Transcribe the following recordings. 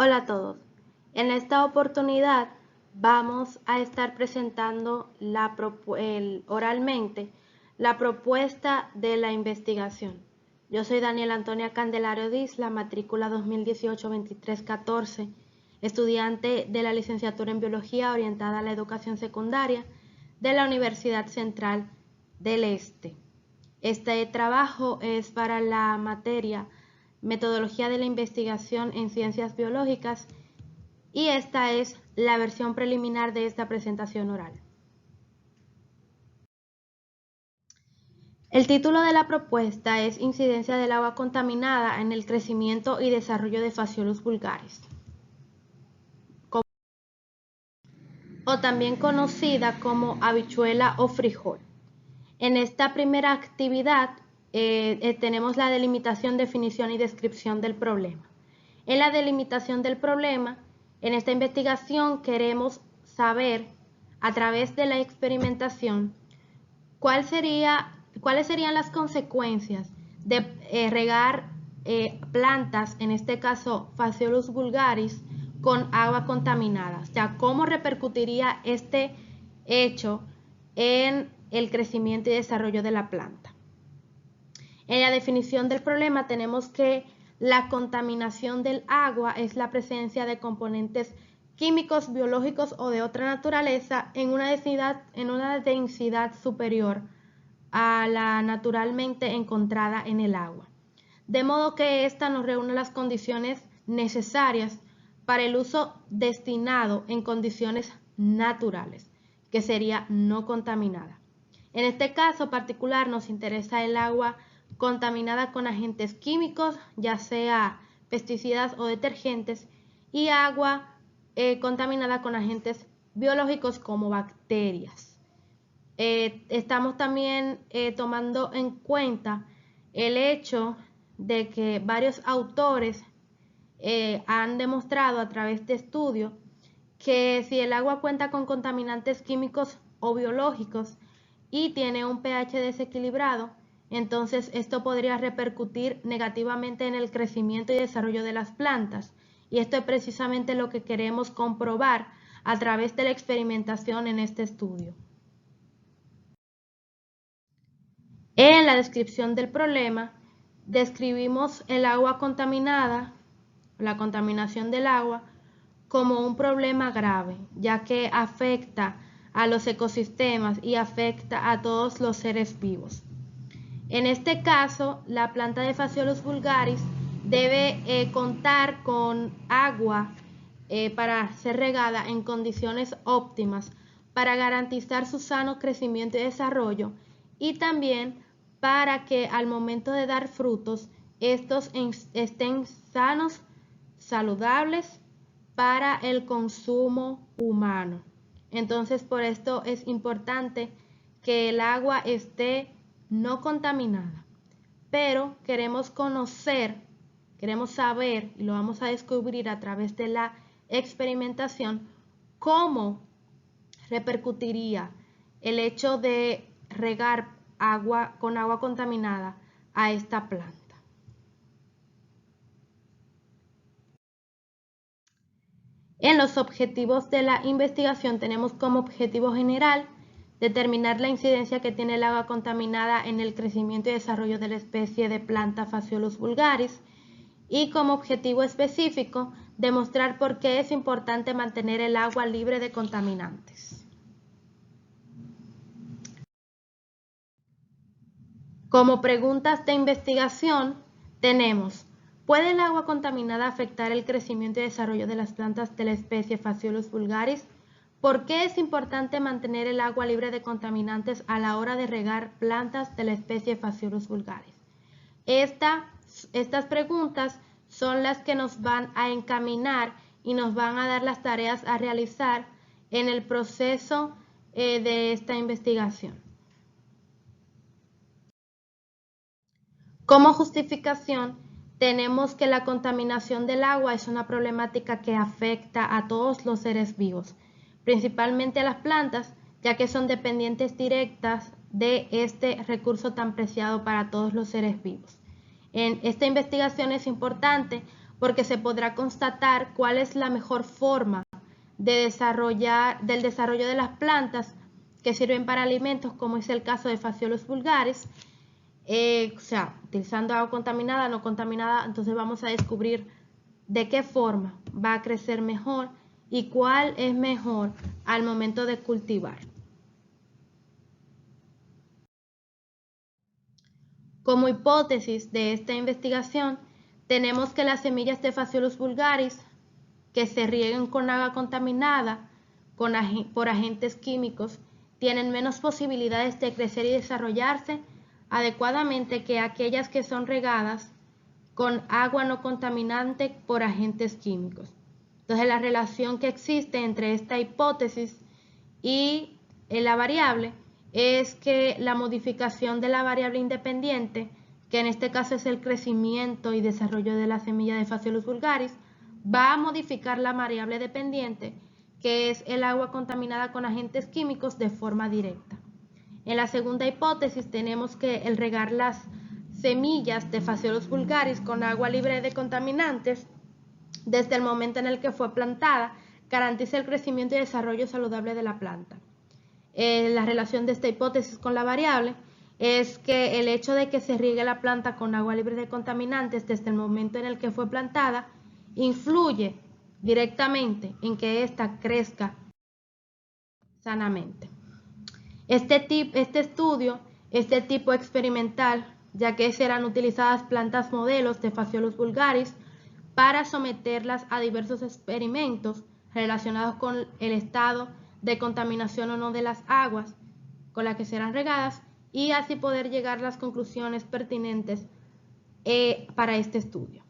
Hola a todos. En esta oportunidad vamos a estar presentando oralmente la propuesta de la investigación. Yo soy Daniela Antonia Candelario Disla, matrícula 2018-2314, estudiante de la licenciatura en Biología orientada a la educación secundaria de la Universidad Central del Este. Este trabajo es para la materia Metodología de la Investigación en Ciencias Biológicas y esta es la versión preliminar de esta presentación oral. El título de la propuesta es Incidencia del agua contaminada en el crecimiento y desarrollo de Phaseolus vulgaris, o también conocida como habichuela o frijol. En esta primera actividad tenemos la delimitación, definición y descripción del problema. En la delimitación del problema, en esta investigación queremos saber, a través de la experimentación, cuáles serían las consecuencias de regar plantas, en este caso Phaseolus vulgaris, con agua contaminada. O sea, cómo repercutiría este hecho en el crecimiento y desarrollo de la planta. En la definición del problema tenemos que la contaminación del agua es la presencia de componentes químicos, biológicos o de otra naturaleza en una densidad superior a la naturalmente encontrada en el agua. De modo que ésta nos reúne las condiciones necesarias para el uso destinado en condiciones naturales, que sería no contaminada. En este caso particular nos interesa el agua contaminada con agentes químicos, ya sea pesticidas o detergentes, y agua contaminada con agentes biológicos como bacterias. Estamos también tomando en cuenta el hecho de que varios autores han demostrado a través de estudios que si el agua cuenta con contaminantes químicos o biológicos y tiene un pH desequilibrado, entonces esto podría repercutir negativamente en el crecimiento y desarrollo de las plantas. Y esto es precisamente lo que queremos comprobar a través de la experimentación en este estudio. En la descripción del problema, describimos el agua contaminada, la contaminación del agua, como un problema grave, ya que afecta a los ecosistemas y afecta a todos los seres vivos. En este caso, la planta de Phaseolus vulgaris debe contar con agua para ser regada en condiciones óptimas para garantizar su sano crecimiento y desarrollo, y también para que al momento de dar frutos estos estén sanos, saludables para el consumo humano. Entonces, por esto es importante que el agua esté no contaminada, pero queremos saber, y lo vamos a descubrir a través de la experimentación, cómo repercutiría el hecho de regar agua con agua contaminada a esta planta. En los objetivos de la investigación tenemos como objetivo general determinar la incidencia que tiene el agua contaminada en el crecimiento y desarrollo de la especie de planta Phaseolus vulgaris, y como objetivo específico demostrar por qué es importante mantener el agua libre de contaminantes. Como preguntas de investigación tenemos: ¿puede el agua contaminada afectar el crecimiento y desarrollo de las plantas de la especie Phaseolus vulgaris? ¿Por qué es importante mantener el agua libre de contaminantes a la hora de regar plantas de la especie Phaseolus vulgaris? Estas preguntas son las que nos van a encaminar y nos van a dar las tareas a realizar en el proceso de esta investigación. Como justificación, tenemos que la contaminación del agua es una problemática que afecta a todos los seres vivos, principalmente a las plantas, ya que son dependientes directas de este recurso tan preciado para todos los seres vivos. En esta investigación es importante porque se podrá constatar cuál es la mejor forma del desarrollo de las plantas que sirven para alimentos, como es el caso de Phaseolus vulgaris, o sea, utilizando agua contaminada, no contaminada. Entonces vamos a descubrir de qué forma va a crecer mejor y cuál es mejor al momento de cultivar. Como hipótesis de esta investigación, tenemos que las semillas de Phaseolus vulgaris que se rieguen con agua contaminada por agentes químicos tienen menos posibilidades de crecer y desarrollarse adecuadamente que aquellas que son regadas con agua no contaminante por agentes químicos. Entonces, la relación que existe entre esta hipótesis y la variable es que la modificación de la variable independiente, que en este caso es el crecimiento y desarrollo de la semilla de Phaseolus vulgaris, va a modificar la variable dependiente, que es el agua contaminada con agentes químicos, de forma directa. En la segunda hipótesis tenemos que el regar las semillas de Phaseolus vulgaris con agua libre de contaminantes desde el momento en el que fue plantada garantiza el crecimiento y desarrollo saludable de la planta. La relación de esta hipótesis con la variable es que el hecho de que se riegue la planta con agua libre de contaminantes desde el momento en el que fue plantada influye directamente en que ésta crezca sanamente. Este estudio es de tipo experimental, ya que serán utilizadas plantas modelos de Phaseolus vulgaris para someterlas a diversos experimentos relacionados con el estado de contaminación o no de las aguas con las que serán regadas, y así poder llegar a las conclusiones pertinentes para este estudio.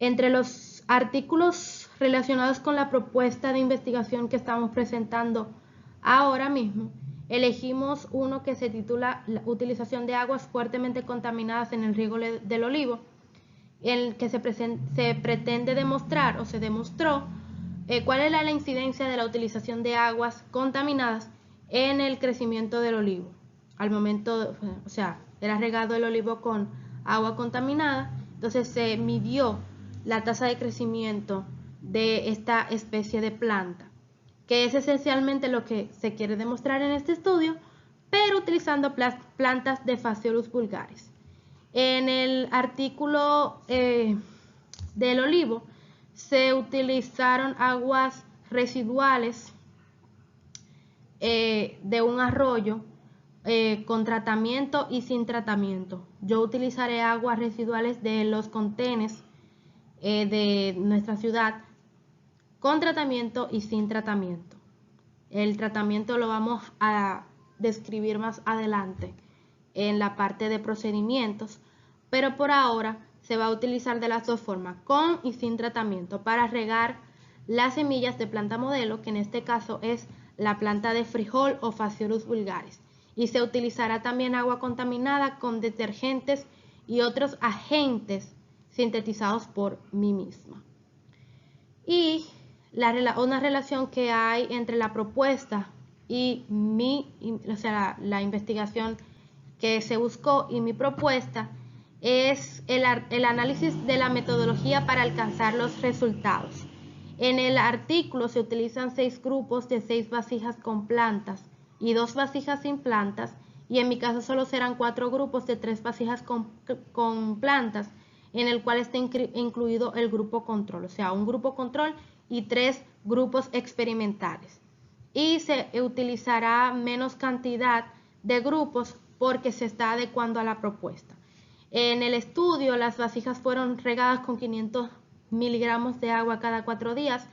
Entre los artículos relacionados con la propuesta de investigación que estamos presentando ahora mismo, elegimos uno que se titula La utilización de aguas fuertemente contaminadas en el riego del olivo, en el que se pretende demostrar, o se demostró, cuál era la incidencia de la utilización de aguas contaminadas en el crecimiento del olivo. Al momento, o sea, era regado el olivo con agua contaminada, entonces se midió la tasa de crecimiento de esta especie de planta, que es esencialmente lo que se quiere demostrar en este estudio, pero utilizando plantas de Phaseolus vulgaris. En el artículo del olivo se utilizaron aguas residuales de un arroyo con tratamiento y sin tratamiento. Yo utilizaré aguas residuales de los contenes de nuestra ciudad con tratamiento y sin tratamiento. El tratamiento lo vamos a describir más adelante en la parte de procedimientos, pero por ahora se va a utilizar de las dos formas, con y sin tratamiento, para regar las semillas de planta modelo, que en este caso es la planta de frijol o Phaseolus vulgaris, y se utilizará también agua contaminada con detergentes y otros agentes sintetizados por mí misma. Y una relación que hay entre la propuesta y la investigación que se buscó y mi propuesta es el análisis de la metodología para alcanzar los resultados. En el artículo se utilizan 6 grupos de 6 vasijas con plantas y 2 vasijas sin plantas, y en mi caso solo serán 4 grupos de 3 vasijas con plantas, en el cual está incluido el grupo control, o sea, un grupo control y 3 grupos experimentales. Y se utilizará menos cantidad de grupos porque se está adecuando a la propuesta. En el estudio, las vasijas fueron regadas con 500 miligramos de agua cada 4 días.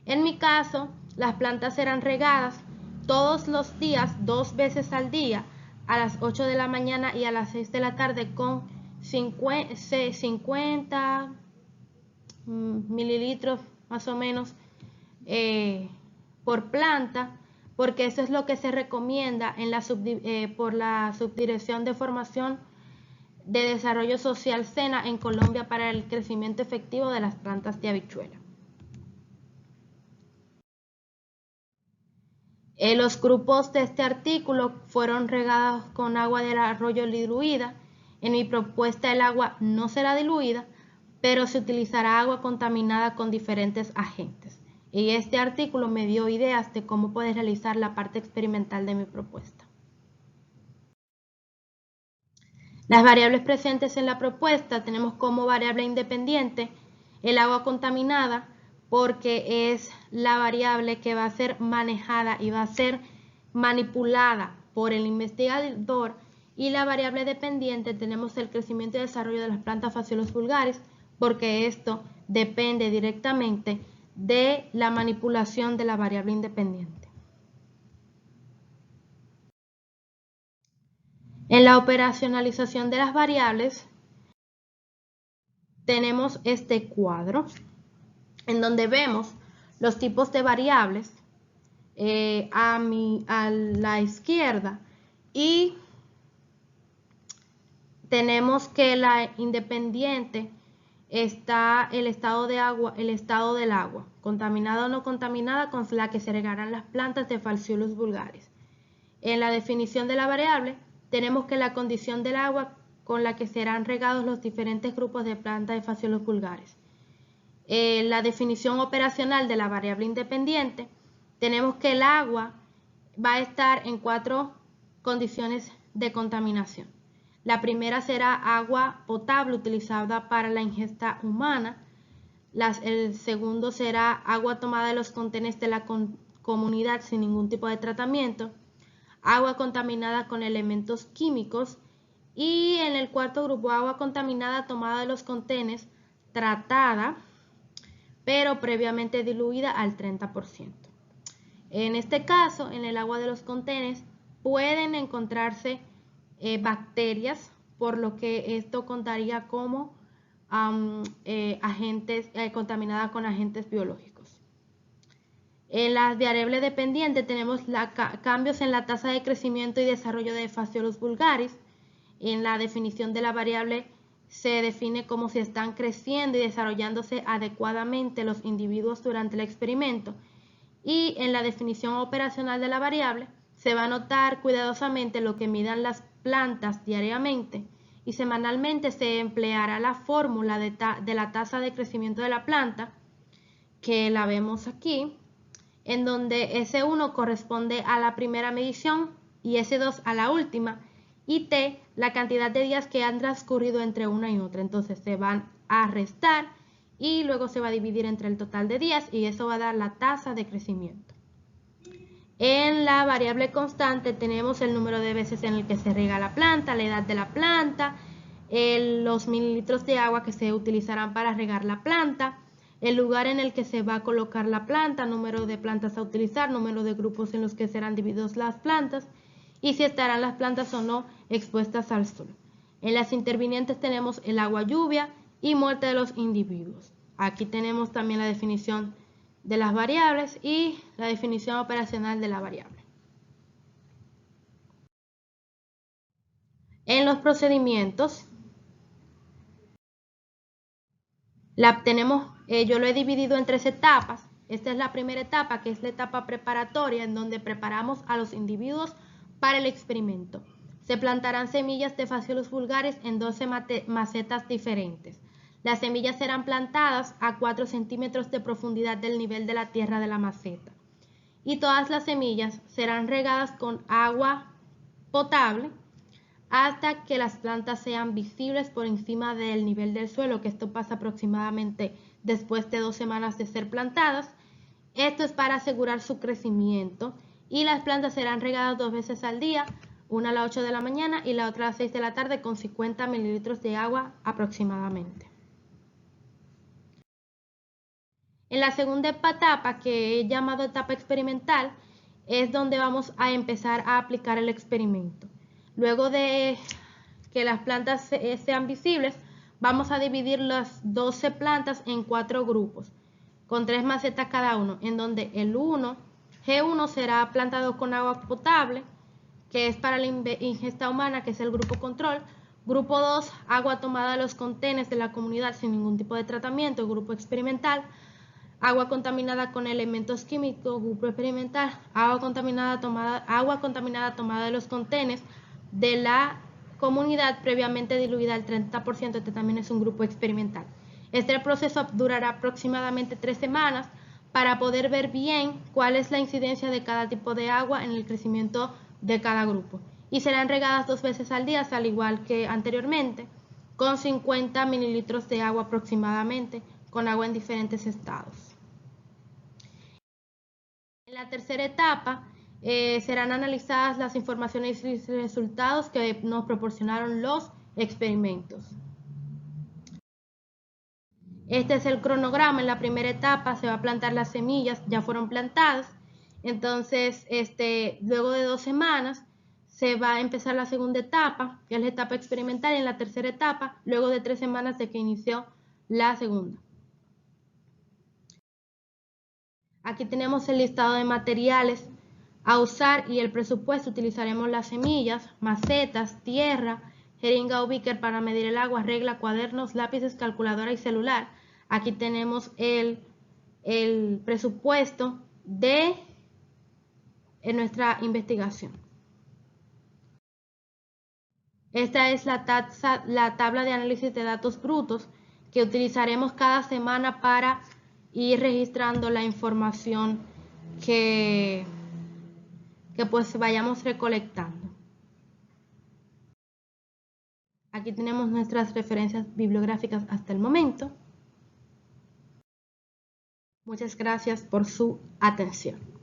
En mi caso, las plantas serán regadas todos los días, 2 veces al día, a las 8 de la mañana y a las 6 de la tarde, con 50 mililitros más o menos por planta, porque eso es lo que se recomienda por la Subdirección de Formación de Desarrollo Social SENA en Colombia para el crecimiento efectivo de las plantas de habichuela. Los grupos de este artículo fueron regados con agua del arroyo diluida. En mi propuesta el agua no será diluida, pero se utilizará agua contaminada con diferentes agentes. Y este artículo me dio ideas de cómo poder realizar la parte experimental de mi propuesta. Las variables presentes en la propuesta tenemos como variable independiente el agua contaminada, porque es la variable que va a ser manejada y va a ser manipulada por el investigador, y la variable dependiente tenemos el crecimiento y desarrollo de las plantas Phaseolus vulgaris, porque esto depende directamente de la manipulación de la variable independiente. En la operacionalización de las variables tenemos este cuadro en donde vemos los tipos de variables a la izquierda, y tenemos que la independiente está el estado de agua, el estado del agua, contaminada o no contaminada, con la que se regarán las plantas de Phaseolus vulgaris. En la definición de la variable tenemos que la condición del agua con la que serán regados los diferentes grupos de plantas de Phaseolus vulgaris. En la definición operacional de la variable independiente tenemos que el agua va a estar en 4 condiciones de contaminación. La primera será agua potable utilizada para la ingesta humana. El segundo será agua tomada de los contenedores de la comunidad sin ningún tipo de tratamiento. Agua contaminada con elementos químicos. Y en el cuarto grupo, agua contaminada tomada de los contenedores, tratada, pero previamente diluida al 30%. En este caso, en el agua de los contenedores pueden encontrarse bacterias, por lo que esto contaría como contaminada con agentes biológicos. En las variables dependientes tenemos cambios en la tasa de crecimiento y desarrollo de Phaseolus vulgaris. En la definición de la variable se define como si están creciendo y desarrollándose adecuadamente los individuos durante el experimento. Y en la definición operacional de la variable se va a anotar cuidadosamente lo que midan las plantas diariamente, y semanalmente se empleará la fórmula de la tasa de crecimiento de la planta, que la vemos aquí, en donde S1 corresponde a la primera medición y S2 a la última, y T la cantidad de días que han transcurrido entre una y otra. Entonces se van a restar y luego se va a dividir entre el total de días, y eso va a dar la tasa de crecimiento. En la variable constante tenemos el número de veces en el que se riega la planta, la edad de la planta, los mililitros de agua que se utilizarán para regar la planta, el lugar en el que se va a colocar la planta, número de plantas a utilizar, número de grupos en los que serán divididas las plantas, y si estarán las plantas o no expuestas al sol. En las intervinientes tenemos el agua lluvia y muerte de los individuos. Aquí tenemos también la definición de las variables y la definición operacional de la variable. En los procedimientos, yo lo he dividido en 3 etapas. Esta es la primera etapa, que es la etapa preparatoria, en donde preparamos a los individuos para el experimento. Se plantarán semillas de Phaseolus vulgaris en 12 macetas diferentes. Las semillas serán plantadas a 4 centímetros de profundidad del nivel de la tierra de la maceta. Y todas las semillas serán regadas con agua potable hasta que las plantas sean visibles por encima del nivel del suelo, que esto pasa aproximadamente después de 2 semanas de ser plantadas. Esto es para asegurar su crecimiento, y las plantas serán regadas 2 veces al día, una a las 8 de la mañana y la otra a las 6 de la tarde, con 50 mililitros de agua aproximadamente. En la segunda etapa, que he llamado etapa experimental, es donde vamos a empezar a aplicar el experimento. Luego de que las plantas sean visibles, vamos a dividir las 12 plantas en 4 grupos, con 3 macetas cada uno, en donde el G1 será plantado con agua potable, que es para la ingesta humana, que es el grupo control. Grupo 2, agua tomada de los contenedores de la comunidad sin ningún tipo de tratamiento, grupo experimental. Agua contaminada con elementos químicos, grupo experimental. Agua contaminada tomada de los contenedores de la comunidad previamente diluida al 30%. Este también es un grupo experimental. Este proceso durará aproximadamente 3 semanas para poder ver bien cuál es la incidencia de cada tipo de agua en el crecimiento de cada grupo. Y serán regadas 2 veces al día, al igual que anteriormente, con 50 mililitros de agua aproximadamente, con agua en diferentes estados. En la tercera etapa serán analizadas las informaciones y resultados que nos proporcionaron los experimentos. Este es el cronograma. En la primera etapa se va a plantar las semillas, ya fueron plantadas. Entonces, luego de 2 semanas se va a empezar la segunda etapa, que es la etapa experimental, y en la tercera etapa, luego de 3 semanas de que inició la segunda. Aquí tenemos el listado de materiales a usar y el presupuesto. Utilizaremos las semillas, macetas, tierra, jeringa o beaker para medir el agua, regla, cuadernos, lápices, calculadora y celular. Aquí tenemos el presupuesto de nuestra investigación. Esta es la tabla de análisis de datos brutos que utilizaremos cada semana para ir registrando la información que pues vayamos recolectando. Aquí tenemos nuestras referencias bibliográficas hasta el momento. Muchas gracias por su atención.